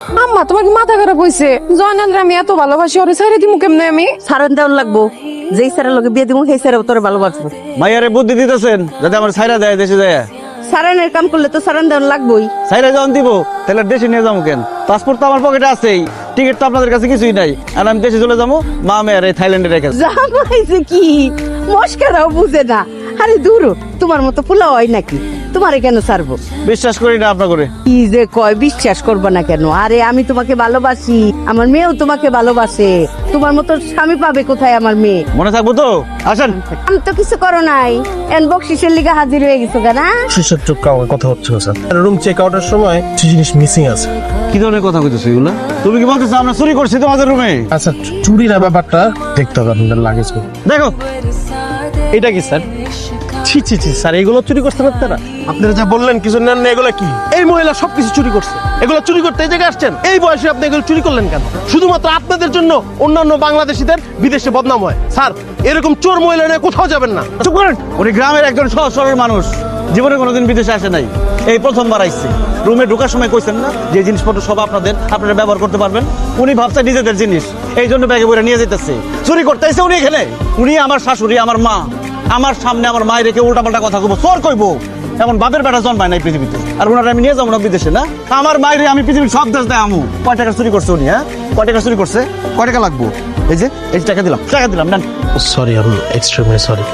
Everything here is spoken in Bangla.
আম্মা তোমার কি মাথা খারাপ হয়েছে? জয়নালরে আমি এত ভালোবাসি, ওরে ছেড়ে দিমু কেমনে আমি? সারান দেওয়ার লাগবো, যেই সারের লগে বিয়ে দিব সেই সারে তোর ভালোবাসবো। মাইয়ারে বুদ্ধি দিতেছেন যাতে আমার ছাইরা দেয় দেশে যায়। সারানের কাম করলে তো সারান দেওয়ার লাগবোই। ছাইরা যখন দিব তাহলে দেশে নিয়ে যাবো কেন? পাসপোর্ট তো আমার পকেটে আছেই, টিকিট তো আপনাদের কাছে কিছুই নাই। আর আমি দেশে চলে যাবো, মা মেয়ের এই থাইল্যান্ডে রেখে। জামাইছে কি মস্কারাও বুঝে না। আরে দূর, তোমার মতো পোলা হয় নাকি? তোমারে কেন ছাড়বো? বিশ্বাস করি না আপনার করে। কি যে কয়, বিশ্বাস করবো না কেন? আরে আমি তোমাকে ভালোবাসি, আমার মেয়েও তোমাকে ভালোবাসে। তোমার মতো স্বামী পাবে কোথায় আমার মেয়ে? মনে থাকবো তো? আসেন। আমি তো কিছু করো নাই, এন বকশিসের লিগে হাজির হয়ে গেছো কেনা? শিশুর চোখ কথা হচ্ছে স্যার। রুম চেক আউটের সময় কিছু জিনিস মিসিং আছে। কি ধরনের কথা কইতেছো এগুলা? তুমি কি বলতেছো আমরা চুরি করছি তোমাদের রুমে? আচ্ছা, চুরির ব্যাপারটা দেখতে হবে আপনাদের লাগেজ। দেখো এটা কি স্যার? ছি ছি ছি স্যার, এগুলো চুরি করতে পারতেন না? আপনারা যা বললেন কিছু নেন না, এগুলো কি? এই মহিলা সবকিছু চুরি করছে। এগুলো চুরি করতে এই জায়গায় আসছেন? এই বয়সে আপনি এগুলো চুরি করলেন কেন? শুধুমাত্র আপনাদের জন্য অন্যান্য বাংলাদেশিদের বিদেশে বদনাম হয়। স্যার, এরকম চোর মহিলা নিয়ে কোথাও যাবেন না। চুপ করেন। উনি গ্রামের একজন সহজ সরল মানুষ, জীবনে কোনোদিন বিদেশে আসে নাই, এই প্রথমবার আইছে। রুমে ঢোকার সময় কইছেন না যে জিনিসপত্র সব আপনাদের, আপনারা ব্যবহার করতে পারবেন। উনি ভাবছে নিজেদের জিনিস, এই জন্য ব্যাগে বইরা নিয়ে যেতেছে। চুরি করতে এসে উনি এখানে। উনি আমার শাশুড়ি, আমার মা, আমার সামনে আমার মায়ের রেখে উল্টাপাল্টা কথা কইবো, চোর কইবো। এমন বাপের বেটা জন্মায় নাই পৃথিবীতে। আর ওনারা আমি নিয়ে যাবো না বিদেশে না? আমার মায়ের আমি পৃথিবীর সব দেশ দেয় আমু। কয় টাকা চুরি করছে উনি? হ্যাঁ, কয় টাকা চুরি করছে? কয় টাকা লাগবো? এই যে টাকা দিলাম, টাকা দিলাম, নেন। সরি, আমি এক্সট্রিমলি সরি।